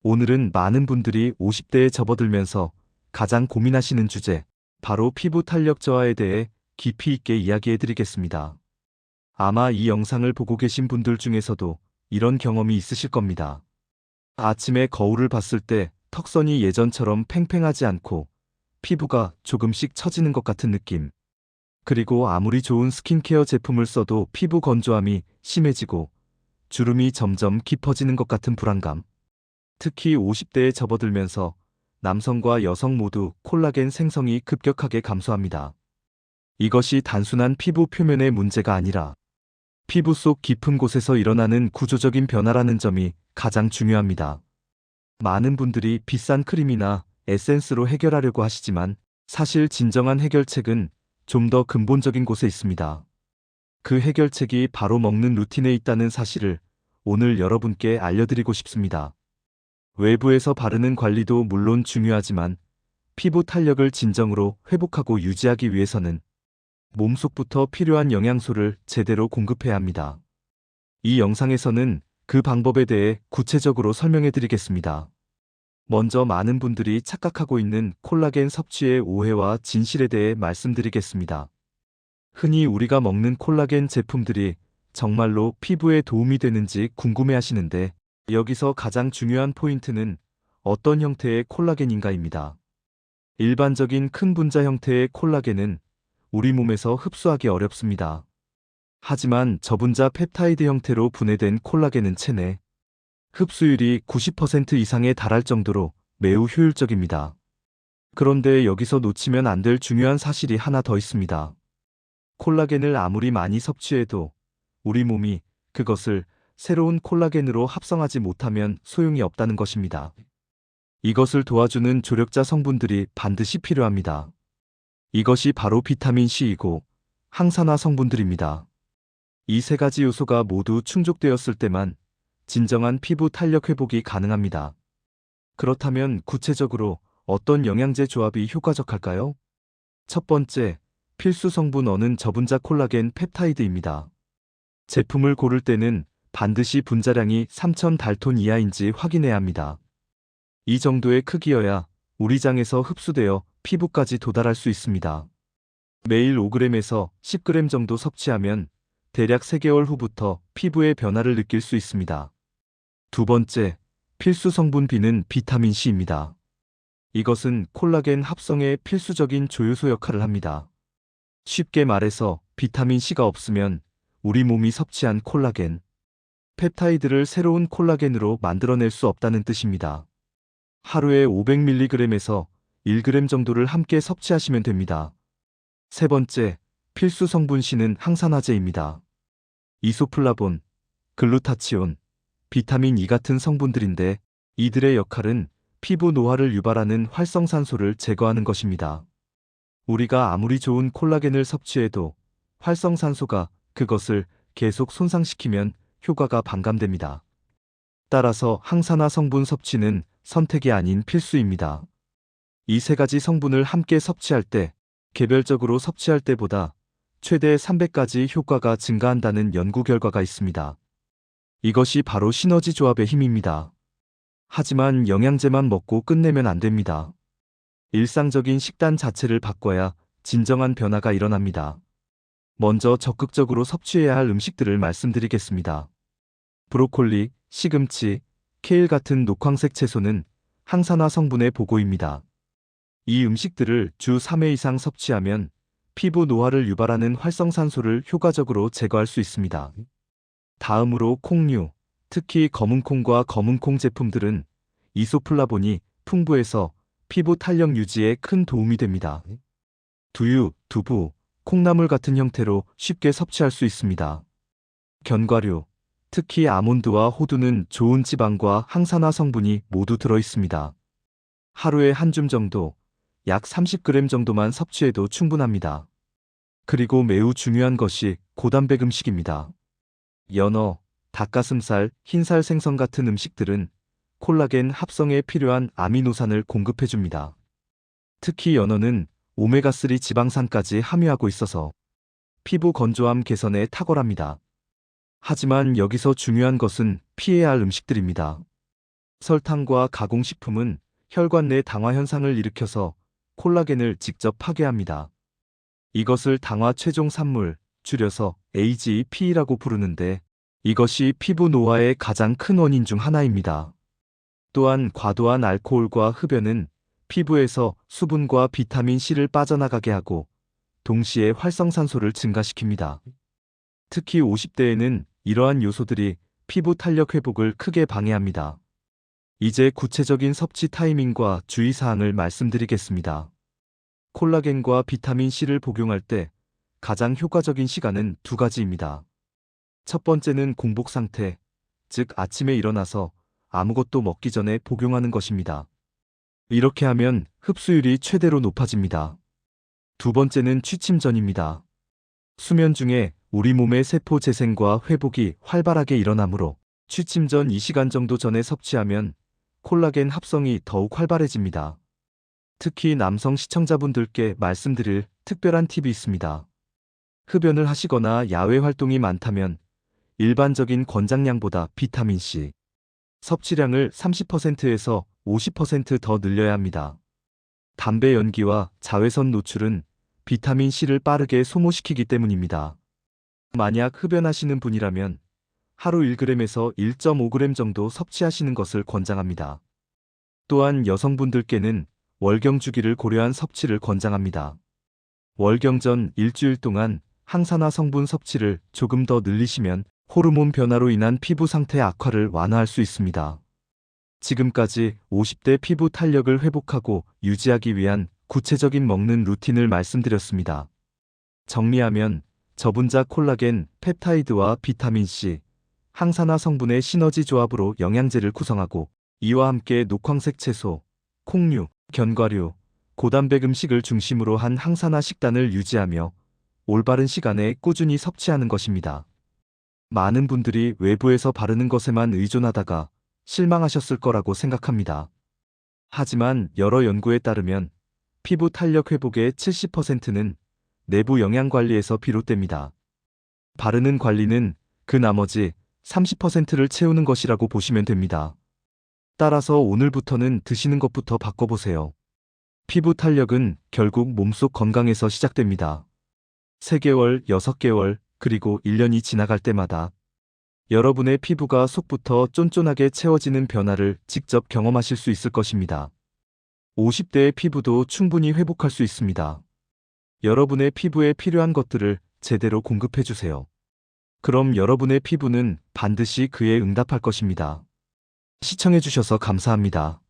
오늘은 많은 분들이 50대에 접어들면서 가장 고민하시는 주제, 바로 피부 탄력 저하에 대해 깊이 있게 이야기해 드리겠습니다. 아마 이 영상을 보고 계신 분들 중에서도 이런 경험이 있으실 겁니다. 아침에 거울을 봤을 때 턱선이 예전처럼 팽팽하지 않고 피부가 조금씩 처지는 것 같은 느낌. 그리고 아무리 좋은 스킨케어 제품을 써도 피부 건조함이 심해지고 주름이 점점 깊어지는 것 같은 불안감. 특히 50대에 접어들면서 남성과 여성 모두 콜라겐 생성이 급격하게 감소합니다. 이것이 단순한 피부 표면의 문제가 아니라 피부 속 깊은 곳에서 일어나는 구조적인 변화라는 점이 가장 중요합니다. 많은 분들이 비싼 크림이나 에센스로 해결하려고 하시지만 사실 진정한 해결책은 좀 더 근본적인 곳에 있습니다. 그 해결책이 바로 먹는 루틴에 있다는 사실을 오늘 여러분께 알려드리고 싶습니다. 외부에서 바르는 관리도 물론 중요하지만 피부 탄력을 진정으로 회복하고 유지하기 위해서는 몸속부터 필요한 영양소를 제대로 공급해야 합니다. 이 영상에서는 그 방법에 대해 구체적으로 설명해 드리겠습니다. 먼저 많은 분들이 착각하고 있는 콜라겐 섭취의 오해와 진실에 대해 말씀드리겠습니다. 흔히 우리가 먹는 콜라겐 제품들이 정말로 피부에 도움이 되는지 궁금해 하시는데, 여기서 가장 중요한 포인트는 어떤 형태의 콜라겐인가입니다. 일반적인 큰 분자 형태의 콜라겐은 우리 몸에서 흡수하기 어렵습니다. 하지만 저분자 펩타이드 형태로 분해된 콜라겐은 체내 흡수율이 90% 이상에 달할 정도로 매우 효율적입니다. 그런데 여기서 놓치면 안 될 중요한 사실이 하나 더 있습니다. 콜라겐을 아무리 많이 섭취해도 우리 몸이 그것을 새로운 콜라겐으로 합성하지 못하면 소용이 없다는 것입니다. 이것을 도와주는 조력자 성분들이 반드시 필요합니다. 이것이 바로 비타민 C이고 항산화 성분들입니다. 이 세 가지 요소가 모두 충족되었을 때만 진정한 피부 탄력 회복이 가능합니다. 그렇다면 구체적으로 어떤 영양제 조합이 효과적할까요? 첫 번째, 필수 성분 어는 저분자 콜라겐 펩타이드입니다. 제품을 고를 때는 반드시 분자량이 3000달톤 이하인지 확인해야 합니다. 이 정도의 크기여야 우리 장에서 흡수되어 피부까지 도달할 수 있습니다. 매일 5g에서 10g 정도 섭취하면 대략 3개월 후부터 피부의 변화를 느낄 수 있습니다. 두 번째, 필수 성분 B는 비타민 C입니다. 이것은 콜라겐 합성의 필수적인 조효소 역할을 합니다. 쉽게 말해서 비타민 C가 없으면 우리 몸이 섭취한 콜라겐, 펩타이드를 새로운 콜라겐으로 만들어낼 수 없다는 뜻입니다. 하루에 500mg에서 1g 정도를 함께 섭취하시면 됩니다. 세 번째, 필수 성분 C는 항산화제입니다. 이소플라본, 글루타치온, 비타민 E 같은 성분들인데 이들의 역할은 피부 노화를 유발하는 활성산소를 제거하는 것입니다. 우리가 아무리 좋은 콜라겐을 섭취해도 활성산소가 그것을 계속 손상시키면 효과가 반감됩니다. 따라서 항산화 성분 섭취는 선택이 아닌 필수입니다. 이 세 가지 성분을 함께 섭취할 때, 개별적으로 섭취할 때보다 최대 300가지 효과가 증가한다는 연구 결과가 있습니다. 이것이 바로 시너지 조합의 힘입니다. 하지만 영양제만 먹고 끝내면 안 됩니다. 일상적인 식단 자체를 바꿔야 진정한 변화가 일어납니다. 먼저 적극적으로 섭취해야 할 음식들을 말씀드리겠습니다. 브로콜리, 시금치, 케일 같은 녹황색 채소는 항산화 성분의 보고입니다. 이 음식들을 주 3회 이상 섭취하면 피부 노화를 유발하는 활성산소를 효과적으로 제거할 수 있습니다. 다음으로 콩류, 특히 검은콩과 검은콩 제품들은 이소플라본이 풍부해서 피부 탄력 유지에 큰 도움이 됩니다. 두유, 두부, 콩나물 같은 형태로 쉽게 섭취할 수 있습니다. 견과류, 특히 아몬드와 호두는 좋은 지방과 항산화 성분이 모두 들어 있습니다. 하루에 한 줌 정도, 약 30g 정도만 섭취해도 충분합니다. 그리고 매우 중요한 것이 고단백 음식입니다. 연어, 닭가슴살, 흰살 생선 같은 음식들은 콜라겐 합성에 필요한 아미노산을 공급해줍니다. 특히 연어는 오메가3 지방산까지 함유하고 있어서 피부 건조함 개선에 탁월합니다. 하지만 여기서 중요한 것은 피해야 할 음식들입니다. 설탕과 가공식품은 혈관 내 당화 현상을 일으켜서 콜라겐을 직접 파괴합니다. 이것을 당화 최종 산물, 줄여서 AGP라고 부르는데 이것이 피부 노화의 가장 큰 원인 중 하나입니다. 또한 과도한 알코올과 흡연은 피부에서 수분과 비타민 C를 빠져나가게 하고 동시에 활성산소를 증가시킵니다. 특히 50대에는 이러한 요소들이 피부 탄력 회복을 크게 방해합니다. 이제 구체적인 섭취 타이밍과 주의사항을 말씀드리겠습니다. 콜라겐과 비타민 C를 복용할 때 가장 효과적인 시간은 두 가지입니다. 첫 번째는 공복 상태, 즉 아침에 일어나서 아무것도 먹기 전에 복용하는 것입니다. 이렇게 하면 흡수율이 최대로 높아집니다. 두 번째는 취침 전입니다. 수면 중에 우리 몸의 세포 재생과 회복이 활발하게 일어나므로 취침 전 2시간 정도 전에 섭취하면 콜라겐 합성이 더욱 활발해집니다. 특히 남성 시청자분들께 말씀드릴 특별한 팁이 있습니다. 흡연을 하시거나 야외 활동이 많다면 일반적인 권장량보다 비타민C 섭취량을 30%에서 50% 더 늘려야 합니다. 담배 연기와 자외선 노출은 비타민C를 빠르게 소모시키기 때문입니다. 만약 흡연하시는 분이라면 하루 1g에서 1.5g 정도 섭취하시는 것을 권장합니다. 또한 여성분들께는 월경 주기를 고려한 섭취를 권장합니다. 월경 전 일주일 동안 항산화 성분 섭취를 조금 더 늘리시면 호르몬 변화로 인한 피부 상태 악화를 완화할 수 있습니다. 지금까지 50대 피부 탄력을 회복하고 유지하기 위한 구체적인 먹는 루틴을 말씀드렸습니다. 정리하면 저분자 콜라겐, 펩타이드와 비타민C, 항산화 성분의 시너지 조합으로 영양제를 구성하고 이와 함께 녹황색 채소, 콩류, 견과류, 고단백 음식을 중심으로 한 항산화 식단을 유지하며 올바른 시간에 꾸준히 섭취하는 것입니다. 많은 분들이 외부에서 바르는 것에만 의존하다가 실망하셨을 거라고 생각합니다. 하지만 여러 연구에 따르면 피부 탄력 회복의 70%는 내부 영양 관리에서 비롯됩니다. 바르는 관리는 그 나머지 30%를 채우는 것이라고 보시면 됩니다. 따라서 오늘부터는 드시는 것부터 바꿔보세요. 피부 탄력은 결국 몸속 건강에서 시작됩니다. 3개월, 6개월, 그리고 1년이 지나갈 때마다 여러분의 피부가 속부터 쫀쫀하게 채워지는 변화를 직접 경험하실 수 있을 것입니다. 50대의 피부도 충분히 회복할 수 있습니다. 여러분의 피부에 필요한 것들을 제대로 공급해 주세요. 그럼 여러분의 피부는 반드시 그에 응답할 것입니다. 시청해 주셔서 감사합니다.